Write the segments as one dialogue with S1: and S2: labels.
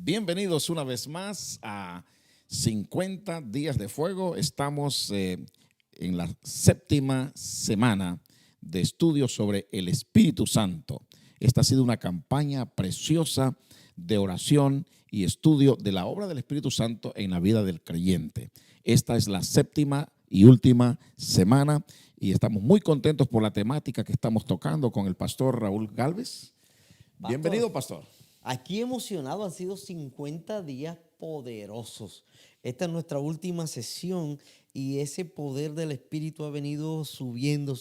S1: Bienvenidos una vez más a 50 días de fuego. Estamos en la séptima semana de estudios sobre el Espíritu Santo. Esta ha sido una campaña preciosa de oración y estudio de la obra del Espíritu Santo en la vida del creyente. Esta es la séptima y última semana y estamos muy contentos por la temática que estamos tocando con el pastor Raúl Gálvez. Bienvenido, pastor.
S2: Aquí emocionado, han sido 50 días poderosos. Esta es nuestra última sesión y ese poder del Espíritu ha venido subiendo,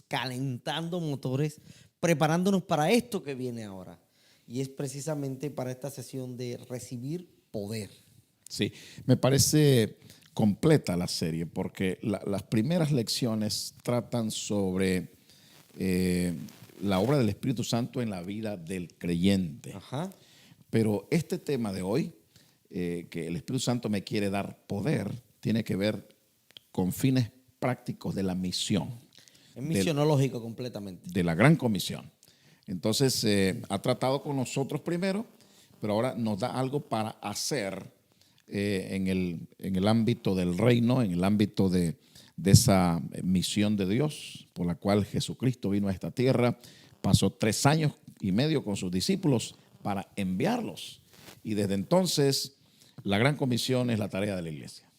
S2: calentando motores, preparándonos para esto que viene ahora. Y es precisamente para esta sesión de recibir poder.
S1: Sí, me parece completa la serie porque las primeras lecciones tratan sobre la obra del Espíritu Santo en la vida del creyente.
S2: Ajá.
S1: Pero este tema de hoy, que el Espíritu Santo me quiere dar poder, tiene que ver con fines prácticos de la misión.
S2: Es misionológico completamente.
S1: De la gran comisión. Entonces, ha tratado con nosotros primero, pero ahora nos da algo para hacer en el ámbito del reino, en el ámbito de esa misión de Dios por la cual Jesucristo vino a esta tierra, pasó 3 años y medio con sus discípulos para enviarlos. Y desde entonces, la gran comisión es la tarea de la iglesia.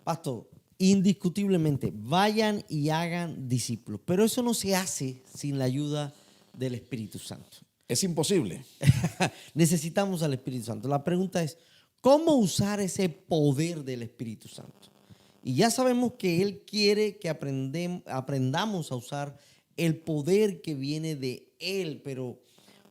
S2: Pastor, indiscutiblemente, vayan y hagan discípulos, pero eso no se hace sin la ayuda del Espíritu Santo.
S1: Es imposible.
S2: Necesitamos al Espíritu Santo. La pregunta es, ¿cómo usar ese poder del Espíritu Santo? Y ya sabemos que Él quiere que aprendamos a usar el poder que viene de Él, pero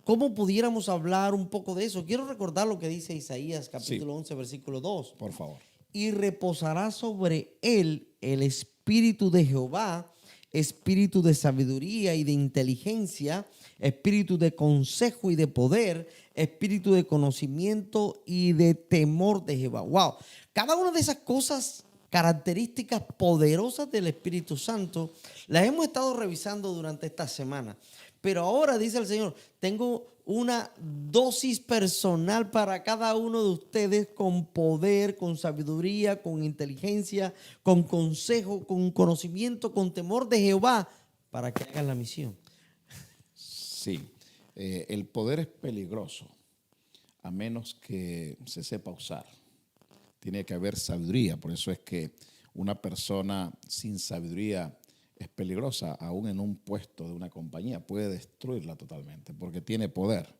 S2: ¿cómo pudiéramos hablar un poco de eso? Quiero recordar lo que dice Isaías capítulo 11, versículo 2.
S1: Por favor.
S2: Y reposará sobre él el espíritu de Jehová, espíritu de sabiduría y de inteligencia, espíritu de consejo y de poder, espíritu de conocimiento y de temor de Jehová. Wow, cada una de esas cosas, características poderosas del Espíritu Santo, las hemos estado revisando durante esta semana. Pero ahora dice el Señor, tengo una dosis personal para cada uno de ustedes con poder, con sabiduría, con inteligencia, con consejo, con conocimiento, con temor de Jehová, para que hagan la misión.
S1: Sí, el poder es peligroso a menos que se sepa usar. Tiene que haber sabiduría, por eso es que una persona sin sabiduría es peligrosa, aún en un puesto de una compañía, puede destruirla totalmente, porque tiene poder,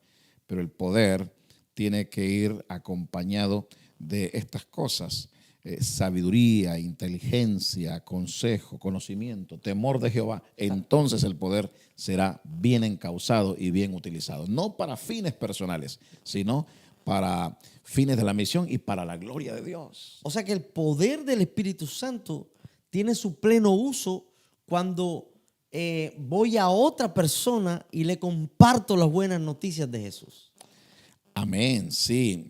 S1: pero el poder tiene que ir acompañado de estas cosas, sabiduría, inteligencia, consejo, conocimiento, temor de Jehová. Entonces el poder será bien encauzado y bien utilizado, no para fines personales, sino para fines de la misión y para la gloria de Dios.
S2: O sea que el poder del Espíritu Santo tiene su pleno uso cuando voy a otra persona y le comparto las buenas noticias de Jesús.
S1: Amén, sí.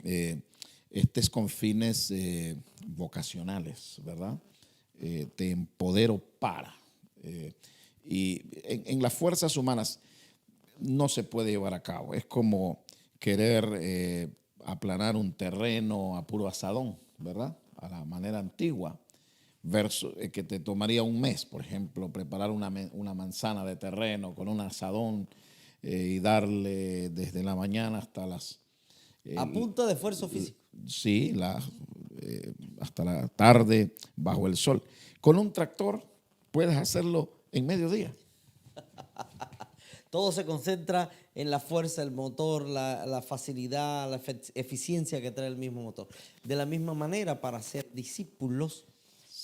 S1: Este es con fines vocacionales, ¿verdad? Te empodero para. Y en las fuerzas humanas no se puede llevar a cabo. Es como querer aplanar un terreno a puro asadón, ¿verdad? A la manera antigua. Versus que te tomaría un mes, por ejemplo, preparar una manzana de terreno con un asadón y darle desde la mañana hasta las...
S2: a punto de esfuerzo físico.
S1: Sí, hasta la tarde bajo el sol. Con un tractor puedes hacerlo en mediodía.
S2: Todo se concentra en la fuerza del motor, la facilidad, la eficiencia que trae el mismo motor. De la misma manera, para ser discípulos,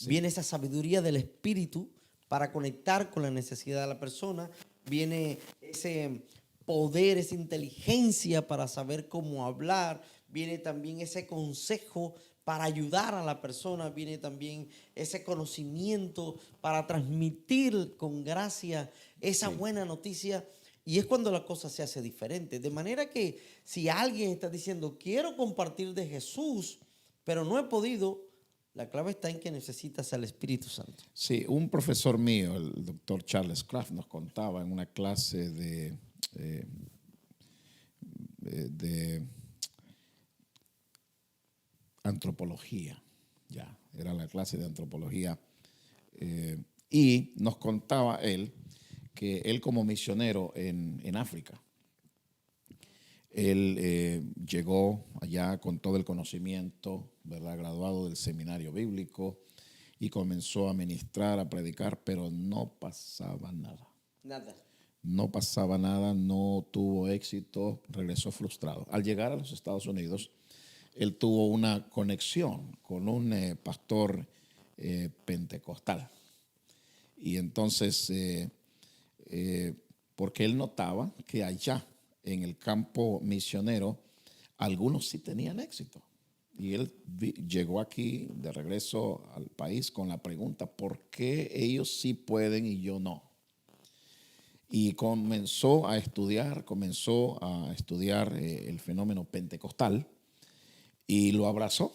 S2: viene esa sabiduría del Espíritu para conectar con la necesidad de la persona. Viene ese poder, esa inteligencia para saber cómo hablar. Viene también ese consejo para ayudar a la persona. Viene también ese conocimiento para transmitir con gracia esa buena noticia. Y es cuando la cosa se hace diferente. De manera que si alguien está diciendo, quiero compartir de Jesús, pero no he podido, la clave está en que necesitas al Espíritu Santo.
S1: Sí, un profesor mío, el doctor Charles Kraft, nos contaba en una clase de antropología, ya, era la clase de antropología. Y nos contaba él que él como misionero en África, él llegó allá con todo el conocimiento, ¿verdad? Graduado del seminario bíblico y comenzó a ministrar, a predicar, pero no pasaba nada.
S2: Nada.
S1: No pasaba nada, no tuvo éxito, regresó frustrado. Al llegar a los Estados Unidos, él tuvo una conexión con un pastor pentecostal. Y entonces, porque él notaba que allá en el campo misionero, algunos sí tenían éxito. Y él llegó aquí de regreso al país con la pregunta, ¿por qué ellos sí pueden y yo no? Y comenzó a estudiar el fenómeno pentecostal y lo abrazó.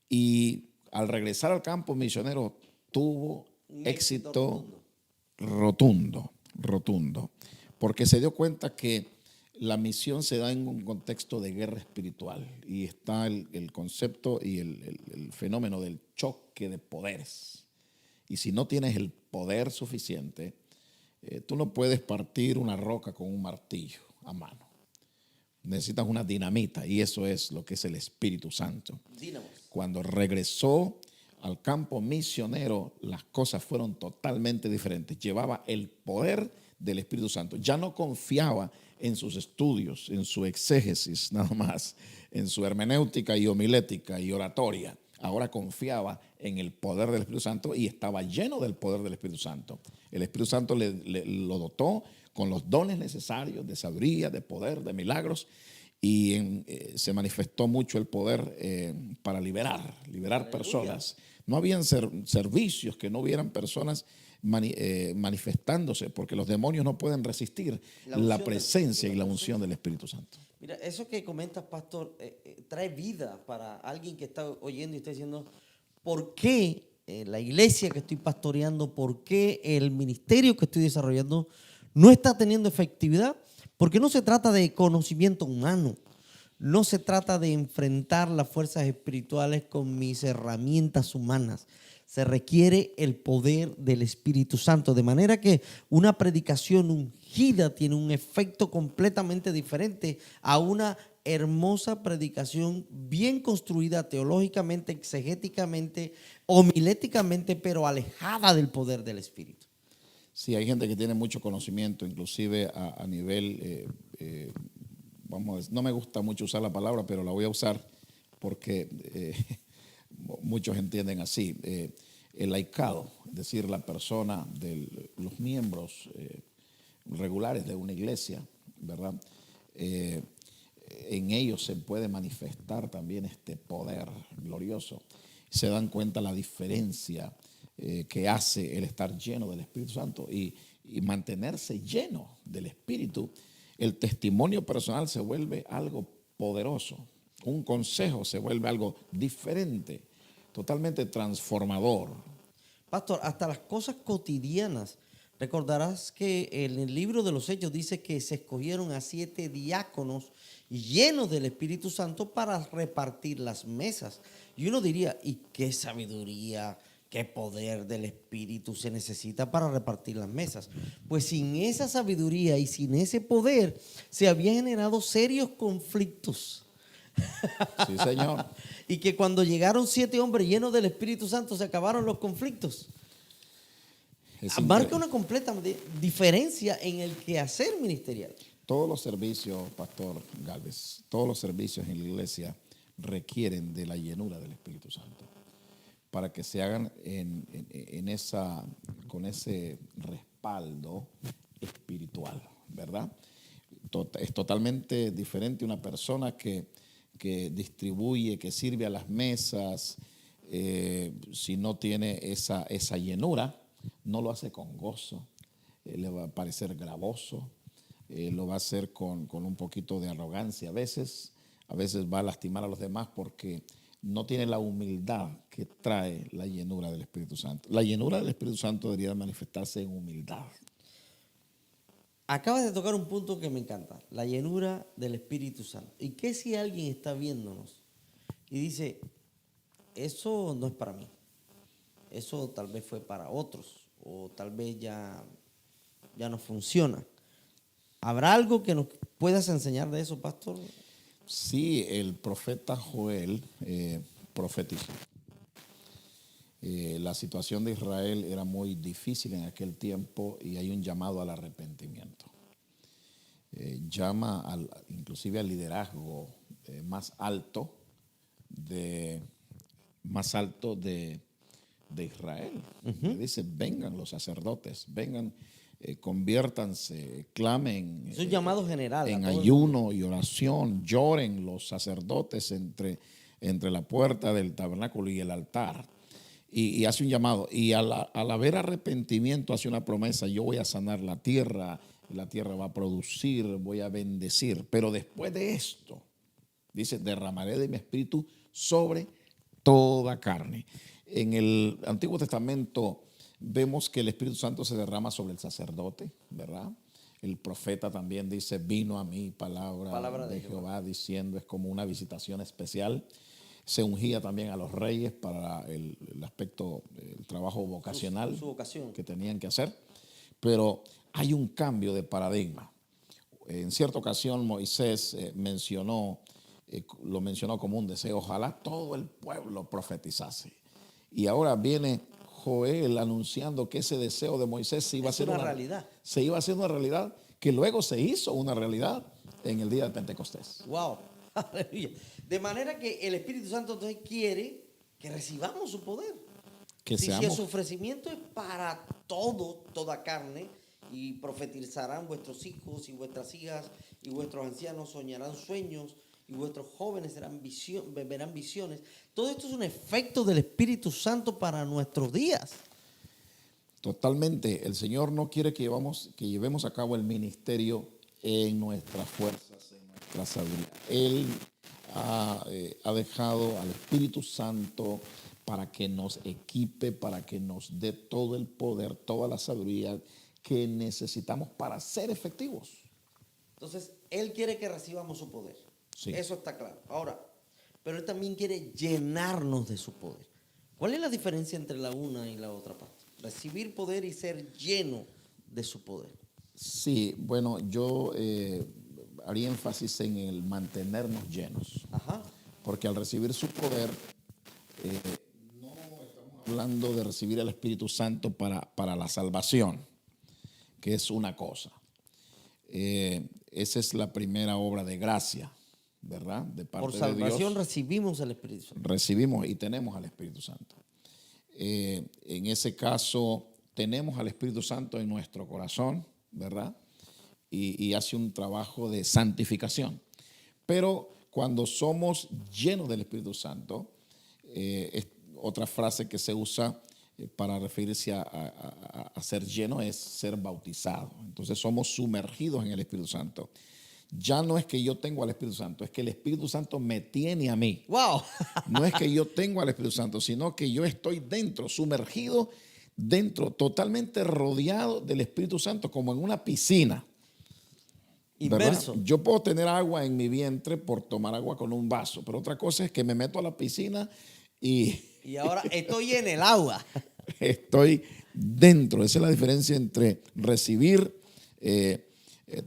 S1: Y al regresar al campo misionero tuvo
S2: Un
S1: éxito rotundo, porque se dio cuenta que la misión se da en un contexto de guerra espiritual y está el concepto y el fenómeno del choque de poderes. Y si no tienes el poder suficiente, tú no puedes partir una roca con un martillo a mano. Necesitas una dinamita y eso es lo que es el Espíritu Santo.
S2: Dínamos.
S1: Cuando regresó al campo misionero, las cosas fueron totalmente diferentes. Llevaba el poder del Espíritu Santo. Ya no confiaba en sus estudios, en su exégesis nada más, en su hermenéutica y homilética y oratoria. Ahora confiaba en el poder del Espíritu Santo y estaba lleno del poder del Espíritu Santo. El Espíritu Santo lo dotó con los dones necesarios de sabiduría, de poder, de milagros, y se manifestó mucho el poder para liberar personas. No habían servicios que no hubieran personas manifestándose, porque los demonios no pueden resistir la presencia y la unción del Espíritu Santo.
S2: Mira, eso que comentas, pastor, trae vida para alguien que está oyendo y está diciendo, ¿por qué la iglesia que estoy pastoreando, por qué el ministerio que estoy desarrollando no está teniendo efectividad? Porque no se trata de conocimiento humano, no se trata de enfrentar las fuerzas espirituales con mis herramientas humanas. Se requiere el poder del Espíritu Santo, de manera que una predicación ungida tiene un efecto completamente diferente a una hermosa predicación bien construida teológicamente, exegéticamente, homiléticamente, pero alejada del poder del Espíritu.
S1: Sí, hay gente que tiene mucho conocimiento, inclusive a nivel, vamos a decir, no me gusta mucho usar la palabra, pero la voy a usar porque muchos entienden así. El laicado, es decir, la persona, los miembros regulares de una iglesia, ¿verdad? En ellos se puede manifestar también este poder glorioso. Se dan cuenta la diferencia que hace el estar lleno del Espíritu Santo y mantenerse lleno del Espíritu. El testimonio personal se vuelve algo poderoso. Un consejo se vuelve algo diferente, totalmente transformador.
S2: Pastor, hasta las cosas cotidianas. Recordarás que en el libro de los Hechos dice que se escogieron a 7 diáconos llenos del Espíritu Santo para repartir las mesas. Y uno diría, ¿y qué sabiduría, qué poder del Espíritu se necesita para repartir las mesas? Pues sin esa sabiduría y sin ese poder se habían generado serios conflictos.
S1: Sí, señor.
S2: Y que cuando llegaron 7 hombres llenos del Espíritu Santo se acabaron los conflictos. Marca una completa diferencia en el quehacer ministerial.
S1: Todos los servicios, Pastor Galvez, todos los servicios en la iglesia requieren de la llenura del Espíritu Santo para que se hagan con ese respaldo espiritual, ¿verdad? Es totalmente diferente una persona que distribuye, que sirve a las mesas, si no tiene esa llenura, no lo hace con gozo, le va a parecer gravoso, lo va a hacer con un poquito de arrogancia a veces va a lastimar a los demás porque no tiene la humildad que trae la llenura del Espíritu Santo. La llenura del Espíritu Santo debería manifestarse en humildad.
S2: Acabas de tocar un punto que me encanta, la llenura del Espíritu Santo. ¿Y qué si alguien está viéndonos y dice, eso no es para mí, eso tal vez fue para otros, o tal vez ya no funciona. ¿Habrá algo que nos puedas enseñar de eso, pastor?
S1: Sí, el profeta Joel profetizó. La situación de Israel era muy difícil en aquel tiempo y hay un llamado al arrepentimiento. Llama inclusive al liderazgo más alto de Israel. Le dice, vengan los sacerdotes, vengan, conviértanse, clamen.
S2: Es un llamado general.
S1: En ayuno y oración, lloren los sacerdotes entre la puerta del tabernáculo y el altar. Y hace un llamado. Y al haber arrepentimiento hace una promesa, yo voy a sanar la tierra va a producir, voy a bendecir. Pero después de esto, dice, derramaré de mi espíritu sobre toda carne. En el Antiguo Testamento vemos que el Espíritu Santo se derrama sobre el sacerdote, ¿verdad? El profeta también dice, vino a mí palabra de Jehová diciendo, es como una visitación especial. Se ungía también a los reyes para el aspecto, el trabajo vocacional
S2: su vocación
S1: que tenían que hacer. Pero hay un cambio de paradigma. En cierta ocasión Moisés lo mencionó como un deseo, ojalá todo el pueblo profetizase. Y ahora viene Joel anunciando que ese deseo de Moisés se iba a hacer una realidad. Se iba a hacer una realidad que luego se hizo una realidad en el día de Pentecostés.
S2: ¡Wow! Aleluya. De manera que el Espíritu Santo entonces quiere que recibamos su poder.
S1: Que
S2: si su ofrecimiento es para toda carne, y profetizarán vuestros hijos y vuestras hijas, y vuestros ancianos soñarán sueños, y vuestros jóvenes verán visiones. Todo esto es un efecto del Espíritu Santo para nuestros días.
S1: Totalmente. El Señor no quiere que llevemos a cabo el ministerio en nuestras fuerzas, en nuestra sabiduría. Él ha dejado al Espíritu Santo para que nos equipe, para que nos dé todo el poder, toda la sabiduría que necesitamos para ser efectivos.
S2: Entonces, Él quiere que recibamos su poder.
S1: Sí.
S2: Eso está claro. Ahora, pero Él también quiere llenarnos de su poder. ¿Cuál es la diferencia entre la una y la otra parte? Recibir poder y ser lleno de su poder.
S1: Sí, bueno, yo haría énfasis en el mantenernos llenos.
S2: Ajá.
S1: Porque al recibir su poder, no estamos hablando de recibir el Espíritu Santo para la salvación, que es una cosa. Esa es la primera obra de gracia, ¿verdad? De parte de Dios.
S2: Por salvación recibimos el Espíritu Santo.
S1: Recibimos y tenemos al Espíritu Santo. En ese caso, tenemos al Espíritu Santo en nuestro corazón, ¿verdad? Y hace un trabajo de santificación. Pero cuando somos llenos del Espíritu Santo, es otra frase que se usa para referirse a ser lleno es ser bautizado. Entonces somos sumergidos en el Espíritu Santo. Ya no es que yo tengo al Espíritu Santo, es que el Espíritu Santo me tiene a mí.
S2: ¡Wow!
S1: No es que yo tengo al Espíritu Santo, sino que yo estoy dentro, sumergido dentro, totalmente rodeado del Espíritu Santo, como en una piscina.
S2: Inverso.
S1: ¿Verdad? Yo puedo tener agua en mi vientre por tomar agua con un vaso, pero otra cosa es que me meto a la piscina y
S2: ahora estoy en el agua.
S1: Estoy dentro. Esa es la diferencia entre recibir,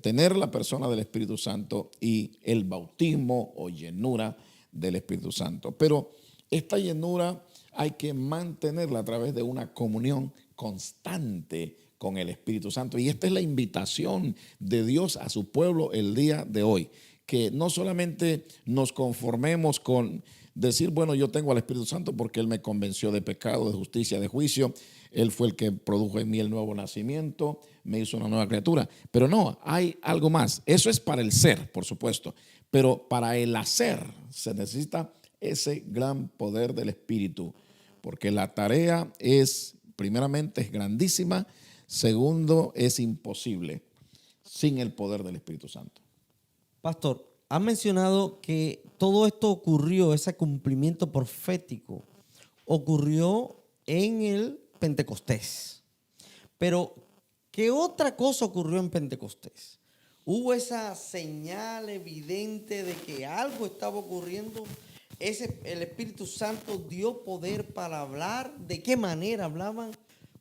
S1: tener la persona del Espíritu Santo y el bautismo o llenura del Espíritu Santo. Pero esta llenura hay que mantenerla a través de una comunión constante con el Espíritu Santo. Y esta es la invitación de Dios a su pueblo el día de hoy. Que no solamente nos conformemos con decir, bueno, yo tengo al Espíritu Santo porque Él me convenció de pecado, de justicia, de juicio. Él fue el que produjo en mí el nuevo nacimiento, me hizo una nueva criatura. Pero no, hay algo más. Eso es para el ser, por supuesto. Pero para el hacer se necesita ese gran poder del Espíritu. Porque la tarea primeramente, es grandísima. Segundo, es imposible sin el poder del Espíritu Santo.
S2: Pastor, has mencionado que todo esto ocurrió, ese cumplimiento profético, ocurrió en el Pentecostés. Pero, ¿qué otra cosa ocurrió en Pentecostés? ¿Hubo esa señal evidente de que algo estaba ocurriendo El Espíritu Santo dio poder para hablar. ¿De qué manera hablaban?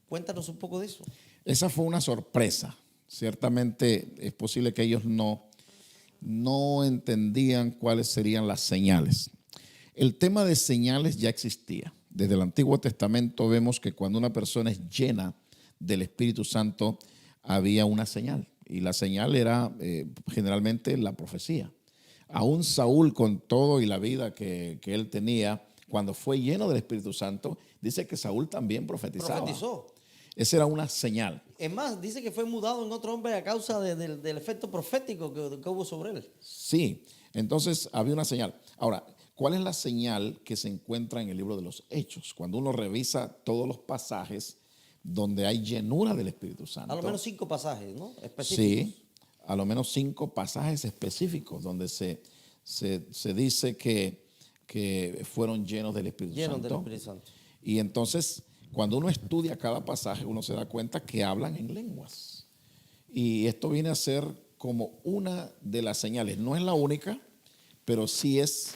S2: Cuéntanos un poco de eso.
S1: Esa fue una sorpresa. Ciertamente es posible que ellos no entendían cuáles serían las señales. El tema de señales ya existía. Desde el Antiguo Testamento vemos que cuando una persona es llena del Espíritu Santo, había una señal. Y la señal era generalmente la profecía. Aún Saúl, con todo y la vida que él tenía, cuando fue lleno del Espíritu Santo, dice que Saúl también profetizaba.
S2: Profetizó.
S1: Esa era una señal.
S2: Es más, dice que fue mudado en otro hombre a causa del efecto profético que hubo sobre él.
S1: Sí, entonces había una señal. Ahora, ¿cuál es la señal que se encuentra en el libro de los Hechos? Cuando uno revisa todos los pasajes donde hay llenura del Espíritu Santo.
S2: A lo menos 5 pasajes, ¿no? Específicos.
S1: Sí, a lo menos 5 pasajes específicos donde se dice que fueron llenos del Espíritu
S2: Llenos
S1: Santo.
S2: del Espíritu Santo.
S1: Y entonces, cuando uno estudia cada pasaje, uno se da cuenta que hablan en lenguas. Y esto viene a ser como una de las señales. No es la única, pero sí es,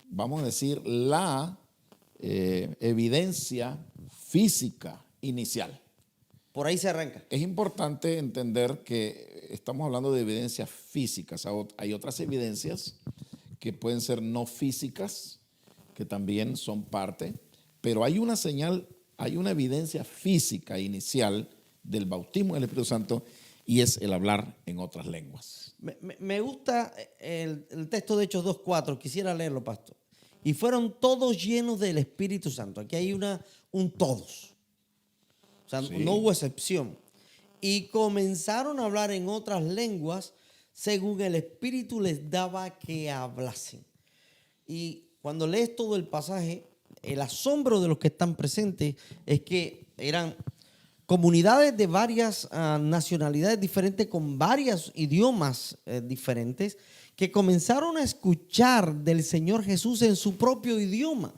S1: vamos a decir, la evidencia física inicial.
S2: Por ahí se arranca.
S1: Es importante entender que estamos hablando de evidencias físicas. Hay otras evidencias que pueden ser no físicas, que también son parte, pero hay una señal, hay una evidencia física inicial del bautismo del Espíritu Santo y es el hablar en otras lenguas.
S2: Me gusta el texto de Hechos 2:4. Quisiera leerlo, pastor. Y fueron todos llenos del Espíritu Santo. Aquí hay un todos. O sea,
S1: Sí.
S2: no hubo excepción. Y comenzaron a hablar en otras lenguas según el Espíritu les daba que hablasen. Y cuando lees todo el pasaje, el asombro de los que están presentes es que eran comunidades de varias nacionalidades diferentes, con varios idiomas diferentes, que comenzaron a escuchar del Señor Jesús en su propio idioma.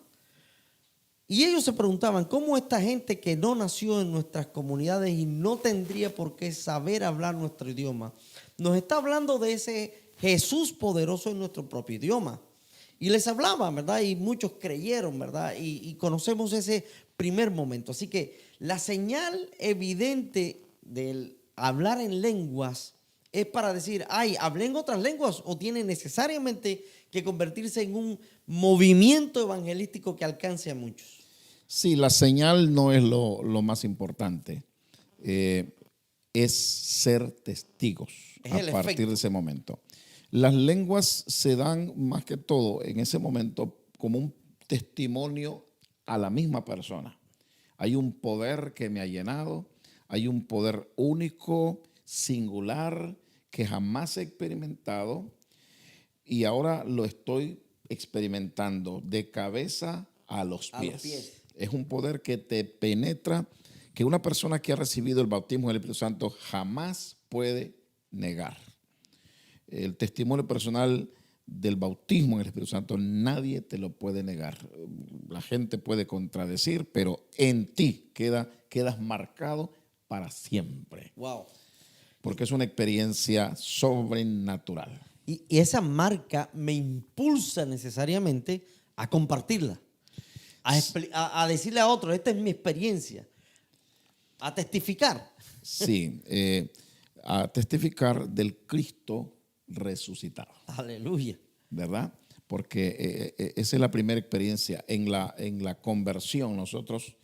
S2: Y ellos se preguntaban, ¿cómo esta gente que no nació en nuestras comunidades y no tendría por qué saber hablar nuestro idioma, nos está hablando de ese Jesús poderoso en nuestro propio idioma? Y les hablaban, ¿verdad? Y muchos creyeron, ¿verdad? Y conocemos ese primer momento. Así que la señal evidente del hablar en lenguas es para decir, ay, hablé en otras lenguas, o tiene necesariamente que convertirse en un movimiento evangelístico que alcance a muchos.
S1: Sí, la señal no es lo más importante. Es ser testigos
S2: Es
S1: a
S2: el
S1: partir
S2: efecto.
S1: de ese momento. Las lenguas se dan más que todo en ese momento como un testimonio a la misma persona. Hay un poder que me ha llenado, hay un poder único, singular, que jamás he experimentado y ahora lo estoy experimentando de cabeza a los pies. Es un poder que te penetra, que una persona que ha recibido el bautismo del Espíritu Santo jamás puede negar. El testimonio personal del bautismo en el Espíritu Santo nadie te lo puede negar. La gente puede contradecir, pero en ti quedas marcado para siempre.
S2: Wow.
S1: Porque es una experiencia sobrenatural.
S2: Y esa marca me impulsa necesariamente a compartirla, a decirle a otros, esta es mi experiencia, a testificar.
S1: Sí, a testificar del Cristo resucitado.
S2: Aleluya.
S1: ¿Verdad? Porque esa es la primera experiencia. En la conversión nosotros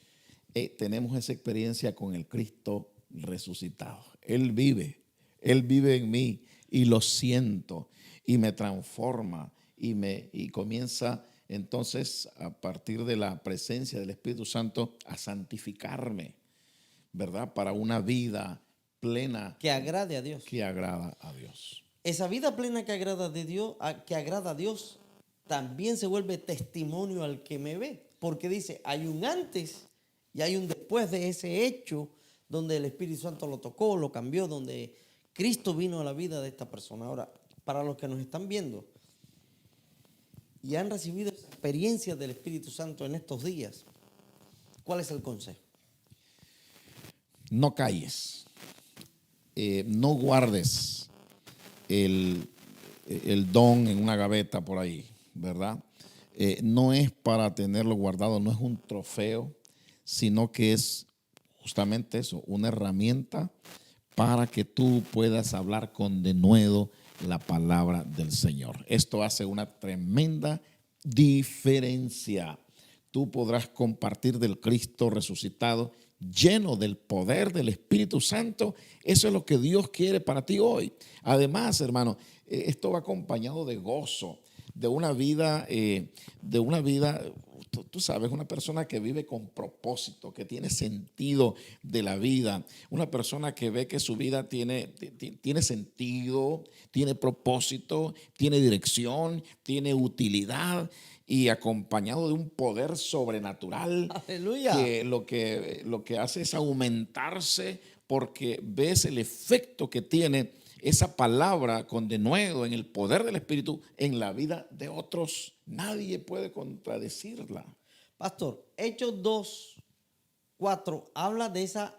S1: tenemos esa experiencia con el Cristo resucitado. Él vive en mí y lo siento y me transforma y comienza entonces a partir de la presencia del Espíritu Santo a santificarme, ¿verdad? Para una vida plena
S2: Que agrade a Dios.
S1: que agrada a Dios.
S2: Esa vida plena que agrada a Dios, también se vuelve testimonio al que me ve. Porque dice, hay un antes y hay un después de ese hecho donde el Espíritu Santo lo tocó, lo cambió, donde Cristo vino a la vida de esta persona. Ahora, para los que nos están viendo y han recibido esa experiencia del Espíritu Santo en estos días, ¿cuál es el consejo?
S1: No calles, no guardes el don en una gaveta por ahí, ¿verdad? no es para tenerlo guardado, no es un trofeo, sino que es justamente eso, una herramienta para que tú puedas hablar con denuedo la palabra del Señor. Esto hace una tremenda diferencia. Tú podrás compartir del Cristo resucitado, lleno del poder del Espíritu Santo. Eso es lo que Dios quiere para ti hoy. Además, hermano, esto va acompañado de gozo, de una vida, tú sabes, una persona que vive con propósito, que tiene sentido de la vida, una persona que ve que su vida tiene sentido, tiene propósito, tiene dirección, tiene utilidad y acompañado de un poder sobrenatural.
S2: Aleluya.
S1: Que lo que hace es aumentarse porque ves el efecto que tiene esa palabra con denuedo en el poder del Espíritu en la vida de otros. Nadie puede contradecirla.
S2: Pastor, Hechos 2:4 habla de esa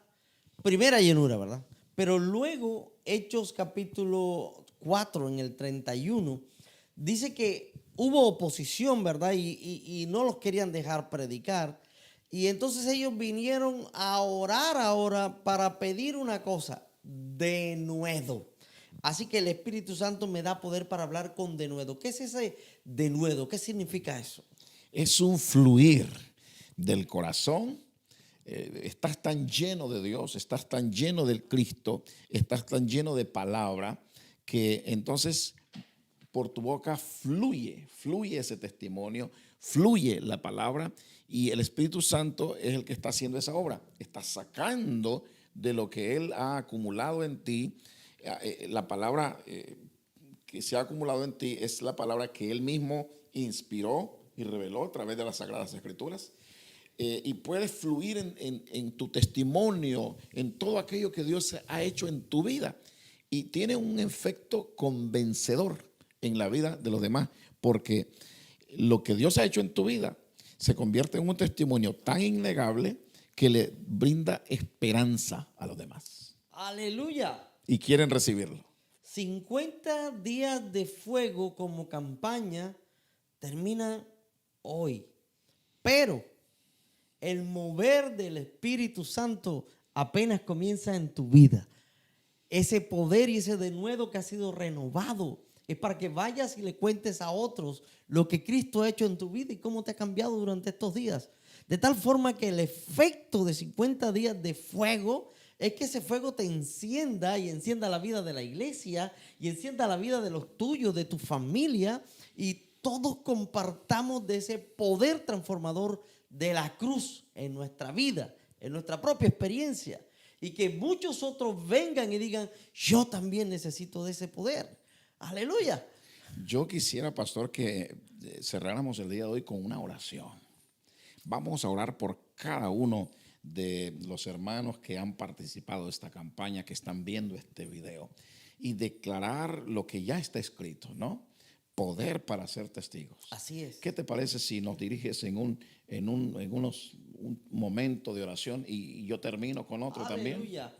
S2: primera llenura, ¿verdad? Pero luego, Hechos capítulo 4, en el 31, dice que hubo oposición, ¿verdad? Y no los querían dejar predicar. Y entonces ellos vinieron a orar ahora para pedir una cosa, denuedo. Así que el Espíritu Santo me da poder para hablar con denuedo. ¿Qué es ese denuedo? ¿Qué significa eso?
S1: Es un fluir del corazón. Estás tan lleno de Dios, estás tan lleno del Cristo, estás tan lleno de palabra, que entonces por tu boca fluye ese testimonio, fluye la palabra, y el Espíritu Santo es el que está haciendo esa obra. Está sacando de lo que Él ha acumulado en ti. La palabra que se ha acumulado en ti es la palabra que Él mismo inspiró y reveló a través de las Sagradas Escrituras. Y puede fluir en tu testimonio, en todo aquello que Dios ha hecho en tu vida. Y tiene un efecto convencedor en la vida de los demás, porque lo que Dios ha hecho en tu vida se convierte en un testimonio tan innegable que le brinda esperanza a los demás.
S2: Aleluya.
S1: Y quieren recibirlo.
S2: 50 días de fuego como campaña terminan hoy. Pero el mover del Espíritu Santo apenas comienza en tu vida. Ese poder y ese denuedo que ha sido renovado es para que vayas y le cuentes a otros lo que Cristo ha hecho en tu vida y cómo te ha cambiado durante estos días. De tal forma que el efecto de 50 días de fuego es que ese fuego te encienda y encienda la vida de la iglesia y encienda la vida de los tuyos, de tu familia, y todos compartamos de ese poder transformador de la cruz en nuestra vida, en nuestra propia experiencia, y que muchos otros vengan y digan: yo también necesito de ese poder. Aleluya.
S1: Yo quisiera, pastor, que cerráramos el día de hoy con una oración. Vamos a orar por cada uno de los hermanos que han participado de esta campaña, que están viendo este video, y declarar lo que ya está escrito, ¿no? Poder para ser testigos.
S2: Así es.
S1: ¿Qué te parece si nos diriges en un momento de oración y yo termino con otro también?
S2: Aleluya.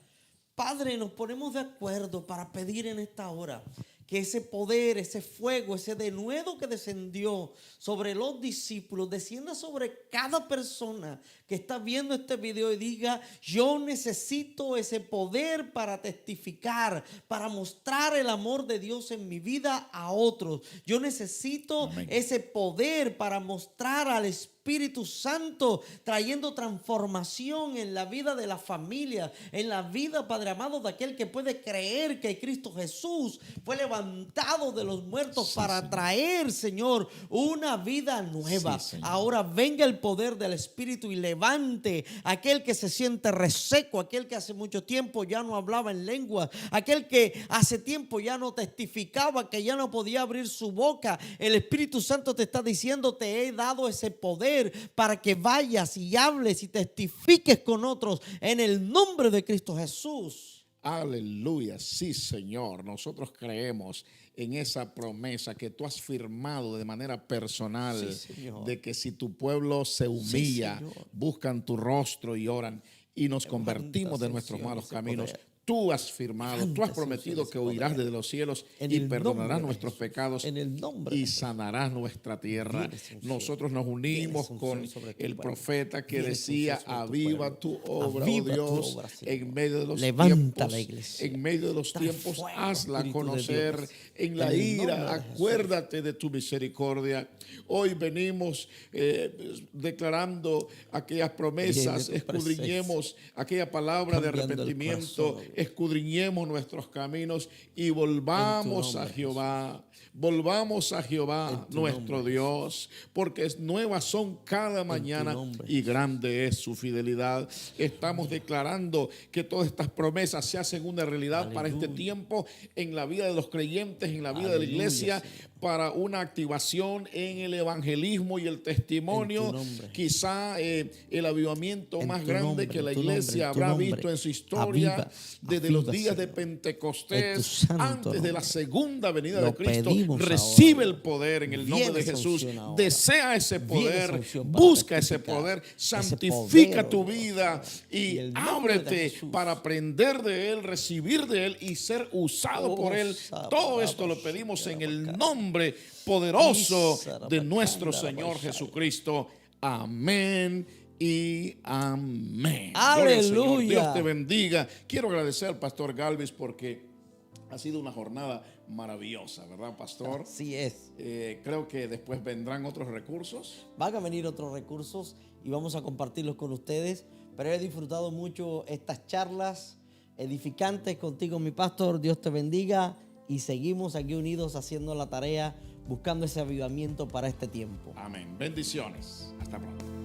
S2: Padre, nos ponemos de acuerdo para pedir en esta hora que ese poder, ese fuego, ese denuedo que descendió sobre los discípulos, descienda sobre cada persona que está viendo este video y diga: yo necesito ese poder para testificar, para mostrar el amor de Dios en mi vida a otros. Yo necesito
S1: Amén.
S2: ese poder para mostrar al Espíritu Santo trayendo transformación en la vida de la familia, en la vida, Padre amado, de aquel que puede creer que Cristo Jesús fue levantado de los muertos,
S1: Sí,
S2: para
S1: Señor.
S2: traer, Señor, una vida nueva.
S1: Sí, Señor.
S2: Ahora venga el poder del Espíritu y levante a aquel que se siente reseco, aquel que hace mucho tiempo ya no hablaba en lengua, aquel que hace tiempo ya no testificaba, que ya no podía abrir su boca. El Espíritu Santo te está diciendo: te he dado ese poder para que vayas y hables y testifiques con otros en el nombre de Cristo Jesús.
S1: Aleluya, sí, Señor. Nosotros creemos en esa promesa que tú has firmado de manera personal,
S2: Sí, Señor.
S1: de que si tu pueblo se humilla,
S2: Señor.
S1: buscan tu rostro y oran, y nos convertimos de
S2: Señor,
S1: nuestros malos
S2: ese
S1: caminos,
S2: poder.
S1: Tú has firmado, tú has prometido que oirás desde los cielos y perdonarás nuestros pecados y sanarás nuestra tierra. Nosotros nos unimos con el profeta que decía: aviva tu obra, oh Dios, en medio de los tiempos. En medio de los tiempos, hazla conocer. En la ira, acuérdate de tu misericordia. Hoy venimos declarando aquellas promesas, escudriñemos aquella palabra de arrepentimiento, escudriñemos nuestros caminos y volvamos a Jehová. Volvamos a Jehová, nuestro Dios, porque nuevas son cada mañana y grande es su fidelidad. Estamos declarando que todas estas promesas se hacen una realidad para este tiempo en la vida de los creyentes, en la vida de la iglesia, para una activación en el evangelismo y el testimonio. Quizá el avivamiento más grande que la iglesia habrá visto en su historia desde los días de Pentecostés, antes de la segunda venida de Cristo. Recibe el poder en el nombre de Jesús. Desea ese poder, busca ese poder, santifica tu vida y ábrete para aprender de Él, recibir de Él y ser usado por Él. Todo esto lo pedimos en el nombre poderoso de nuestro Señor Jesucristo. Amén y amén.
S2: Aleluya.
S1: Dios te bendiga. Quiero agradecer al pastor Galvis porque ha sido una jornada maravillosa, ¿verdad, pastor?
S2: Así es.
S1: Creo que después vendrán otros recursos.
S2: Van a venir otros recursos y vamos a compartirlos con ustedes. Pero he disfrutado mucho estas charlas edificantes contigo, mi pastor. Dios te bendiga y seguimos aquí unidos haciendo la tarea, buscando ese avivamiento para este tiempo.
S1: Amén. Bendiciones. Hasta pronto.